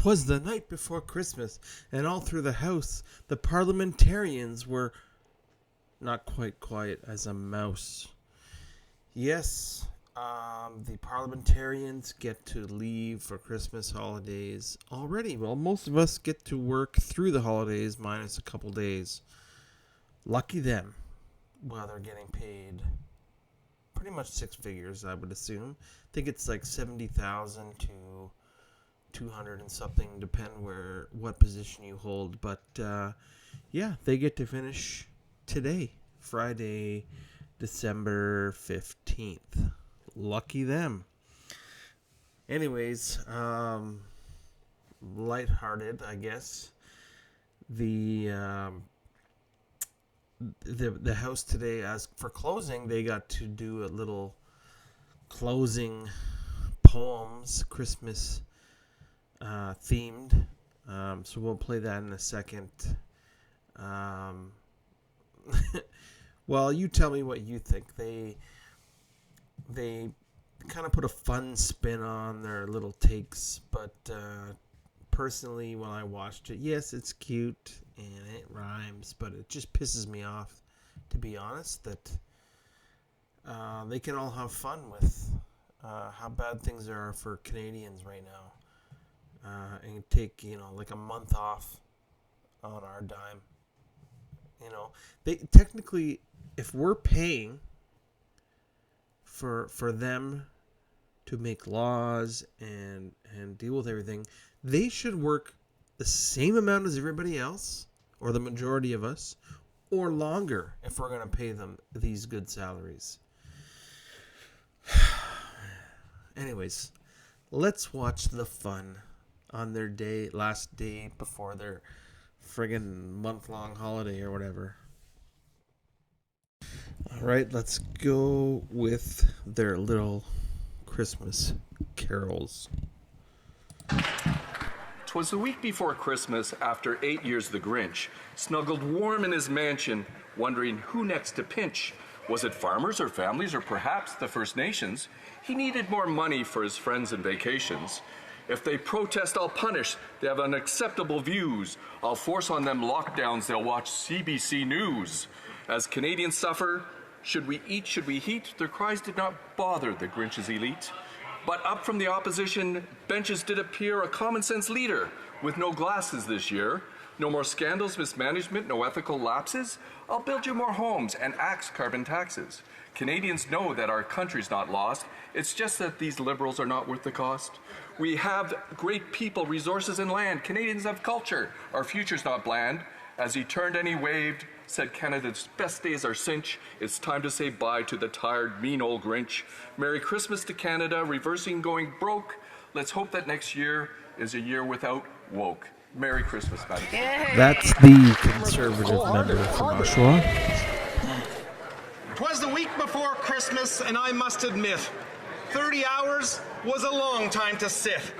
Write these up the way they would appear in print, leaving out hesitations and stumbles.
'Twas the night before Christmas, and all through the house the parliamentarians were not quite quiet as a mouse. Yes, the parliamentarians get to leave for Christmas holidays already. Well, most of us get to work through the holidays minus a couple days. Lucky them. Well, they're getting paid pretty much six figures, I would assume. I think it's like 70,000 to 200 and something, depend what position you hold. But yeah, they get to finish today, Friday, December 15th. Lucky them. Anyways, lighthearted, I guess. The house today, as for closing, they got to do a little closing poems, Christmas themed. So we'll play that in a second. Well, you tell me what you think. They kind of put a fun spin on their little takes, but personally, when I watched it, yes, it's cute and it rhymes, but it just pisses me off, to be honest, that they can all have fun with how bad things are for Canadians right now, and take like a month off on our dime. They technically, if we're paying for them to make laws and deal with everything, they should work the same amount as everybody else, or the majority of us, or longer if we're going to pay them these good salaries. Anyways, let's watch the fun on their last day before their friggin' month-long holiday or whatever. All right, let's go with their little Christmas carols. 'Twas the week before Christmas, after 8 years the Grinch snuggled warm in his mansion, wondering who next to pinch. Was it farmers or families or perhaps the First Nations? He needed more money for his friends and vacations. If they protest, I'll punish. They have unacceptable views. I'll force on them lockdowns. They'll watch CBC News. As Canadians suffer, should we eat, should we heat? Their cries did not bother the Grinch's elite. But up from the opposition benches did appear a common sense leader with no glasses this year. No more scandals, mismanagement, no ethical lapses. I'll build you more homes and axe carbon taxes. Canadians know that our country's not lost. It's just that these liberals are not worth the cost. We have great people, resources, and land. Canadians have culture. Our future's not bland. As he turned and he waved, said Canada's best days are cinch. It's time to say bye to the tired, mean old Grinch. Merry Christmas to Canada, reversing going broke. Let's hope that next year is a year without woke. Merry Christmas, Madam. That's the Conservative member from Oshawa. 'Twas the week before Christmas, and I must admit, 30 hours was a long time to sit.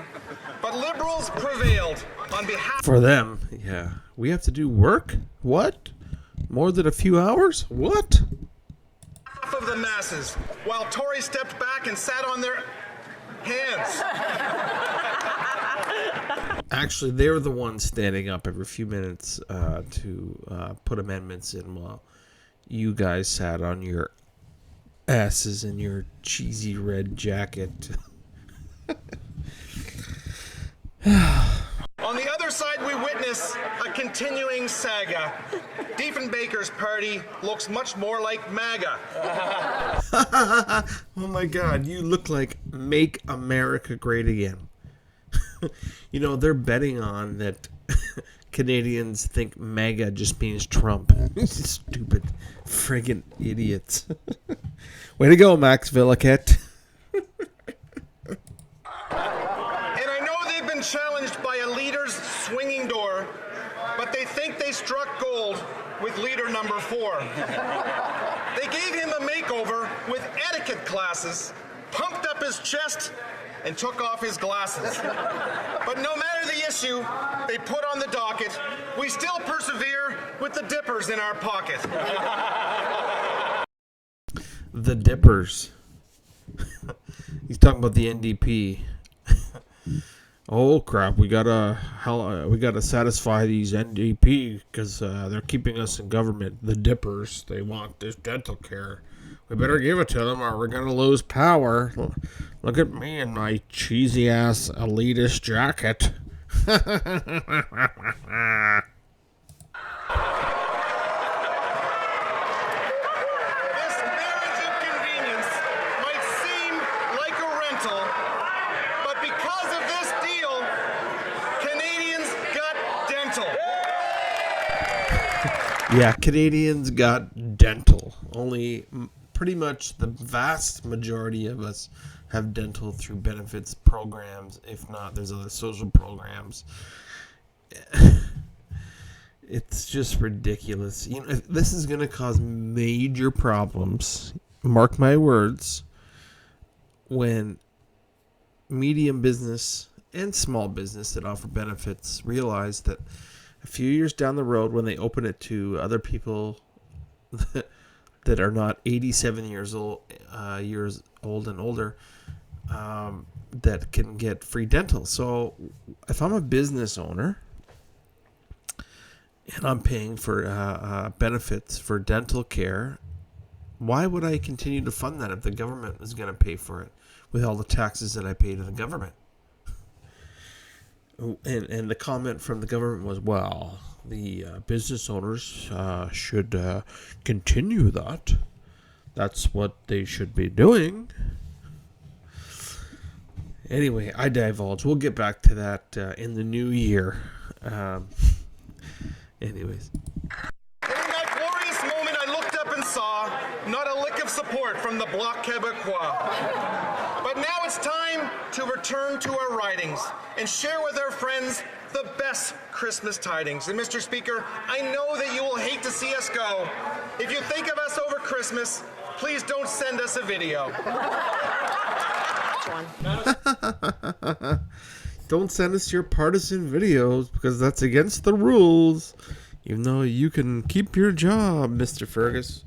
But Liberals prevailed on behalf... For them, yeah. We have to do work? What? More than a few hours? What? of the masses, while Tories stepped back and sat on their hands. Actually, they were the ones standing up every few minutes to put amendments in while you guys sat on your asses in your cheesy red jacket. On the other side, we witness a continuing saga. Diefenbaker's party looks much more like MAGA. Oh my God, you look like Make America Great Again. You know, they're betting on that Canadians think MAGA just means Trump. Stupid friggin' idiots. Way to go, Max Villiquette. And I know they've been challenged by a leader's swinging door, but they think they struck gold with leader number 4. They gave him a makeover with etiquette classes, pumped up his chest, and took off his glasses. But no matter the issue they put on the docket, we still persevere with the dippers in our pocket. The Dippers. He's talking about the NDP. Oh crap! We gotta satisfy these NDP because they're keeping us in government. The Dippers, they want this dental care. We better give it to them, or we're gonna lose power. Look at me in my cheesy ass elitist jacket. This marriage of convenience might seem like a rental, but because of this deal, Canadians got dental. Yeah, Canadians got dental. Only pretty much the vast majority of us have dental through benefits programs. If not, there's other social programs. It's just ridiculous. You know, this is going to cause major problems. Mark my words. When medium business and small business that offer benefits realize that a few years down the road, when they open it to other people that are not 87 years old and older, that can get free dental. So if I'm a business owner and I'm paying for benefits for dental care, why would I continue to fund that if the government is going to pay for it with all the taxes that I pay to the government? And the comment from the government was, well, the business owners should continue that. That's what they should be doing. Anyway, I divulge. We'll get back to that in the new year. Anyways. In that glorious moment, I looked up and saw not a lick of support from the Bloc Québécois. But now it's time to return to our ridings and share with our friends the best Christmas tidings. And Mr. Speaker, I know that you will hate to see us go. If you think of us over Christmas, please don't send us a video. Don't send us your partisan videos because that's against the rules. Even though you can keep your job, Mr. Fergus.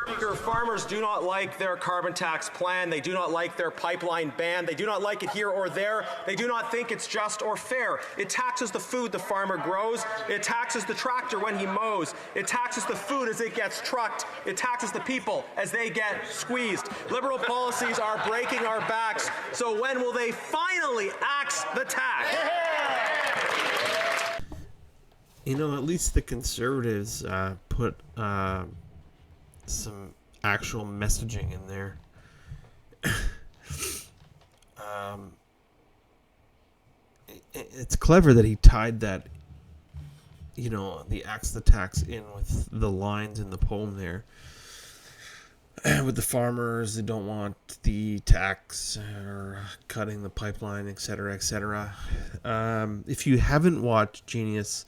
Speaker, farmers do not like their carbon tax plan. They do not like their pipeline ban. They do not like it here or there. They do not think it's just or fair. It taxes the food the farmer grows. It taxes the tractor when he mows. It taxes the food as it gets trucked. It taxes the people as they get squeezed. Liberal policies are breaking our backs. So when will they finally axe the tax? You know, at least the Conservatives put some actual messaging in there. It's clever that he tied that, you know, the axe the tax in with the lines in the poem there. With the farmers, they don't want the tax or cutting the pipeline, etc., etc. If you haven't watched Genius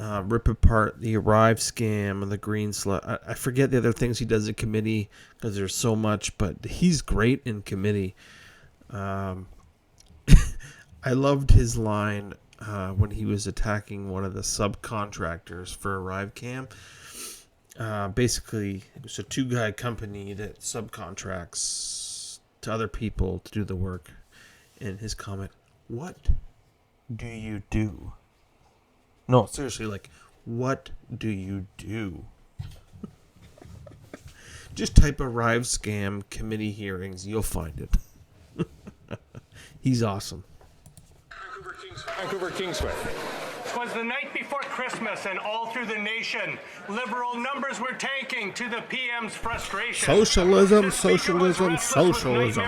rip apart the Arrive scam and the green slut, I forget the other things he does at committee because there's so much, but he's great in committee. I loved his line when he was attacking one of the subcontractors for Arrive Cam. Basically, it was a two-guy company that subcontracts to other people to do the work. And his comment, "What do you do?" No, seriously, like, what do you do? Just type Arrive Scam committee hearings. You'll find it. He's awesome. Vancouver Kingsway. Was the night before Christmas, and all through the nation, liberal numbers were tanking to the PM's frustration. Socialism, socialism, socialism.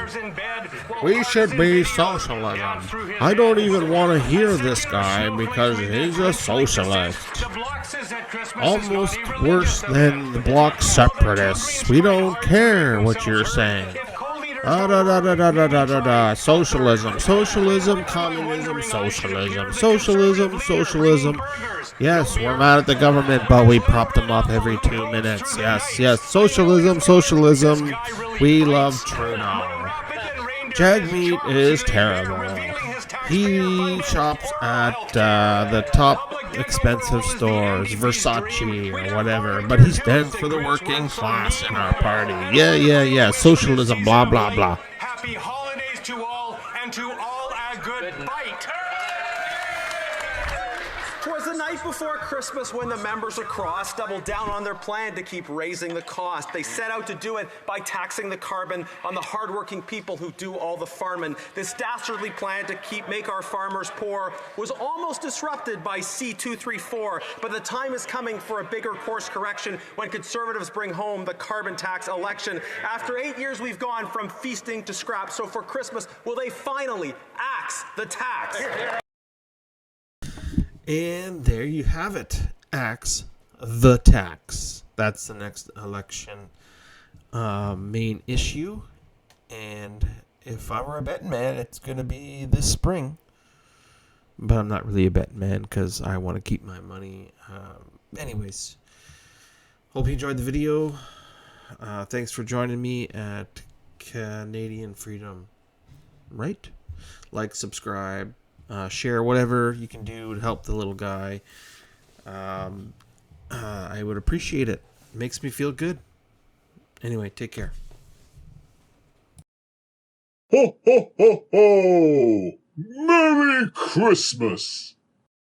We should be socialism. I don't even want to hear this guy because he's a socialist. Almost worse than the bloc separatists. We don't care what you're saying. Socialism, socialism, communism, socialism, socialism, socialism. Yes, we're mad at the government, but we prop them up every 2 minutes. Yes, yes, socialism, socialism. We love Trudeau. Jag meat is terrible. He shops at the top expensive stores, Versace or whatever, but he stands for the working class in our party. Yeah, socialism, blah, blah, blah. Happy holidays to all, and to all a good bite. before Christmas, when the members across doubled down on their plan to keep raising the cost, they set out to do it by taxing the carbon on the hardworking people who do all the farming. This dastardly plan to make our farmers poor was almost disrupted by C-234, but the time is coming for a bigger course correction when Conservatives bring home the carbon tax election. After 8 years, we've gone from feasting to scrap, so for Christmas, will they finally axe the tax? And there you have it. Axe the tax. That's the next election main issue. And if I were a betting man, it's going to be this spring. But I'm not really a betting man because I want to keep my money. Anyways, hope you enjoyed the video. Thanks for joining me at Canadian Freedom. Right? Like, subscribe. Share whatever you can do to help the little guy. I would appreciate it. It makes me feel good. Anyway, take care. Ho, ho, ho, ho! Merry Christmas!